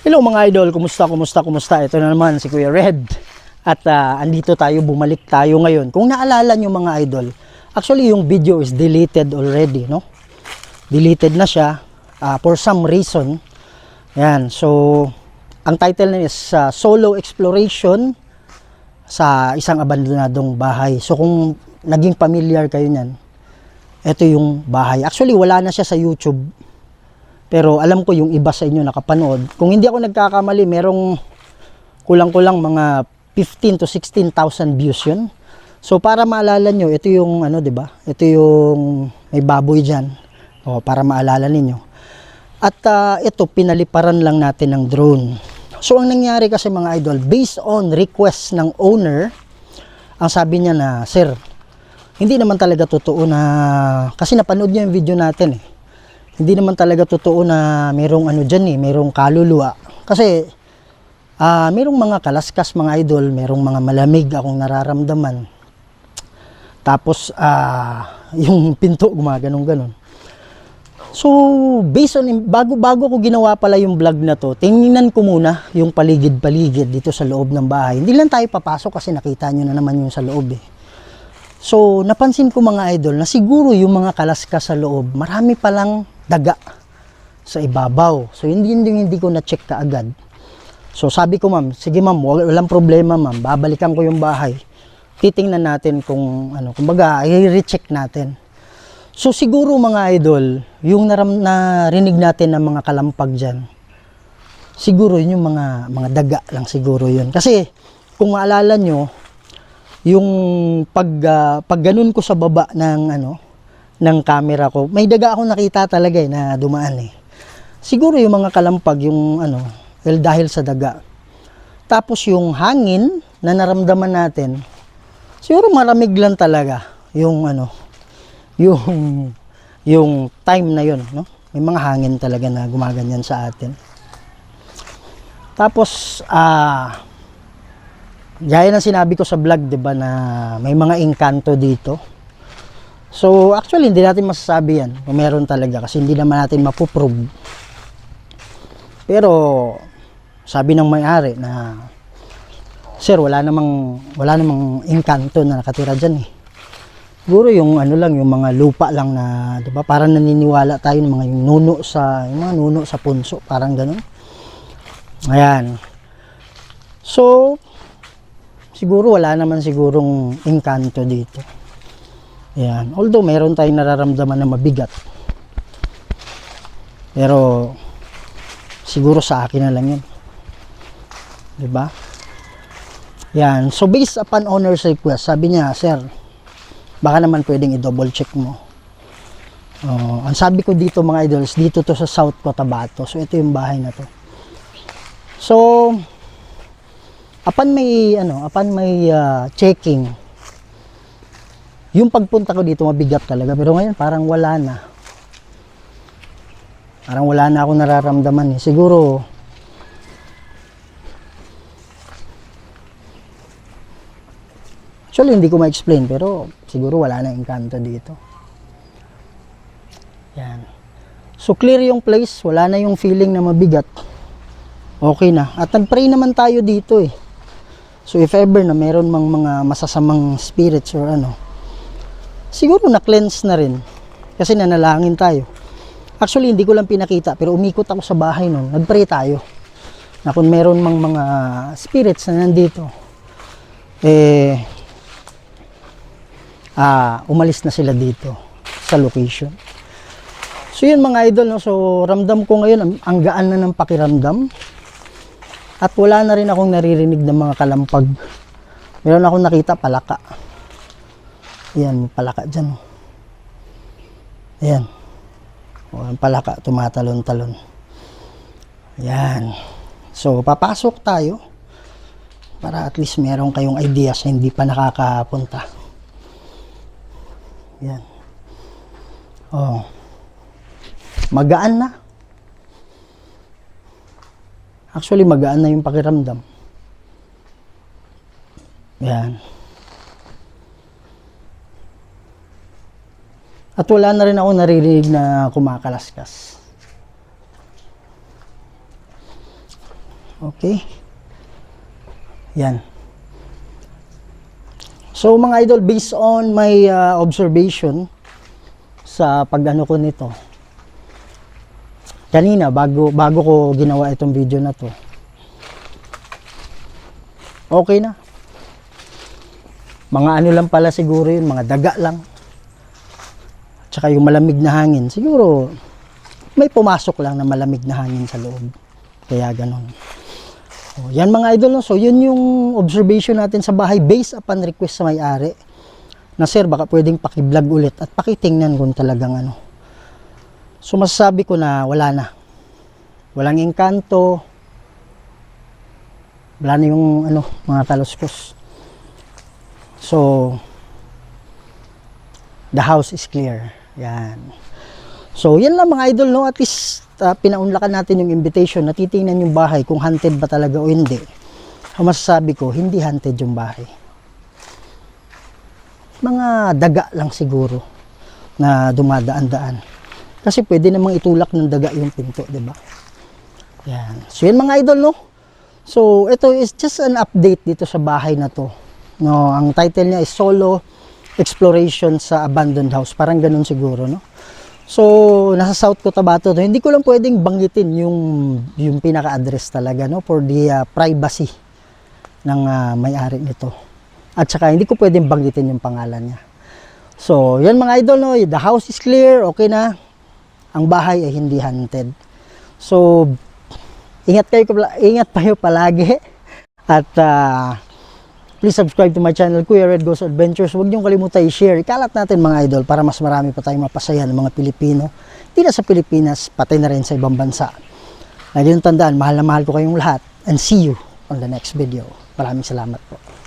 Hello mga idol, kumusta? Ito na naman si Kuya Red. At andito tayo, bumalik tayo ngayon. Kung naalala nyo mga idol, actually yung video is deleted already, no? Deleted na siya for some reason. Yan, so ang title na is Solo Exploration sa isang abandonadong bahay. So kung naging familiar kayo niyan, ito yung bahay. Actually wala na siya sa YouTube. Pero alam ko yung iba sa inyo nakapanood. Kung hindi ako nagkakamali, merong kulang-kulang mga 15 to 16,000 views yun. So para maalala nyo, ito yung ano, 'di ba? Ito yung may baboy diyan. O para maalala ninyo. At ito pinaliparan lang natin ng drone. So ang nangyari kasi mga idol, based on request ng owner, ang sabi niya na, "Sir, hindi naman talaga totoo na kasi napanood niyo yung video natin eh. Hindi naman talaga totoo na merong ano dyan eh, merong kaluluwa. Kasi merong mga kalaskas mga idol, merong mga malamig akong nararamdaman. Tapos yung pinto gumaganong-ganon. So based on, bago ko ginawa pala yung vlog na to, tingnan ko muna yung paligid-paligid dito sa loob ng bahay. Hindi lang tayo papasok kasi nakita nyo na naman yung sa loob eh. So napansin ko mga idol na siguro yung mga kalaskas sa loob, marami palang daga sa ibabaw. So hindi ko na-check kaagad. So sabi ko, ma'am, sige ma'am, walang problema ma'am, babalikan ko yung bahay. Titingnan natin kung ano, kumbaga i-recheck natin. So siguro mga idol, yung narinig natin ng mga kalampag diyan, siguro yun yung mga daga lang siguro yun. Kasi kung maalala nyo, yung pag ganun ko sa baba ng camera ko, may daga akong nakita talaga eh, na dumaan eh. Siguro yung mga kalampag, yung dahil sa daga. Tapos yung hangin na naramdaman natin, siguro malamig lang talaga yung yung time na yun, no? May mga hangin talaga na gumaganyan sa atin. Tapos gaya ng sinabi ko sa vlog, 'di ba, na may mga engkanto dito. So actually hindi natin masasabi yan kung meron talaga kasi hindi naman natin mapuprove. Pero sabi ng may-ari na, "Sir, wala namang engkanto na nakatira diyan eh. Siguro yung lang, yung mga lupa lang na, 'di ba, parang naniniwala tayo ng mga yung mga nuno sa punso, parang ganoon." Ayan. So siguro wala naman sigurong engkanto dito. Ayan. Although meron tayong nararamdaman na mabigat. Pero siguro sa akin na lang yun. 'Di ba? Yan. So based upon owner's request, sabi niya, "Sir, baka naman pwedeng i-double check mo." Ang sabi ko dito mga idols, dito to sa South Cotabato. So ito yung bahay na to. So upon may checking, yung pagpunta ko dito mabigat talaga, pero ngayon parang wala na. Parang wala na akong nararamdaman eh. Siguro actually hindi ko ma-explain, pero siguro wala na engkanto dito. Yan. So clear yung place, wala na yung feeling na mabigat. Okay na. At nag-pray naman tayo dito eh. So if ever na meron mga masasamang spirits or siguro na-cleanse na rin. Kasi nanalangin tayo. Actually, hindi ko lang pinakita, pero umikot ako sa bahay nun. Nag-pray tayo. Na kung meron mga spirits na nandito, umalis na sila dito sa location. So yun mga idol, no? So ramdam ko ngayon, ang gaan na ng pakiramdam. At wala na rin akong naririnig ng mga kalampag. Meron akong nakita, palaka. Ayan, palaka dyan. Ayan. Ang palaka, tumatalon-talon. Ayan. So, papasok tayo para at least meron kayong idea sa hindi pa nakakapunta. Ayan. Magaan na. Actually, magaan na yung pakiramdam. Ayan. At wala na rin ako naririnig na kumakalaskas. Okay. Yan. So mga idol, based on my observation sa pag-ano ko nito, kanina bago ko ginawa itong video na to, okay na. Mga ano lang pala siguro yun, mga daga lang. Tsaka yung malamig na hangin, siguro may pumasok lang na malamig na hangin sa loob. Kaya ganon. So, yan mga idol, no? So yun yung observation natin sa bahay based upon request sa may-ari. Na sir, baka pwedeng paki-vlog ulit at pakitingnan kung talagang ano. So masasabi ko na wala na. Walang engkanto. Wala na yung ano, mga taluskos. So the house is clear. Yan. So yan lang mga idol, no? At least pinaunlakan natin yung invitation na titingnan yung bahay kung haunted ba talaga o hindi. Ang masasabi ko, hindi haunted yung bahay. Mga daga lang siguro na dumadaan-daan. Kasi pwede namang itulak ng daga yung pinto, di ba? Yan. So yan mga idol, no? So ito is just an update dito sa bahay na to. No, ang title niya is Solo Exploration sa Abandoned House. Parang ganun siguro, no? So, nasa South Cotabato to. Hindi ko lang pwedeng banggitin yung pinaka-address talaga, no, for the privacy ng may-ari nito. At saka hindi ko pwedeng banggitin yung pangalan niya. So, yan mga idol, no, the house is clear, okay na. Ang bahay ay hindi haunted. So, ingat kayo palagi. At please subscribe to my channel, Kuya Red Goes Adventures. Huwag niyong kalimutan i-share. Ikalat natin mga idol para mas marami pa tayong mapasaya ng mga Pilipino. Hindi na sa Pilipinas, pati na rin sa ibang bansa. Lagi niyong tandaan, mahal na mahal ko kayong lahat. And see you on the next video. Maraming salamat po.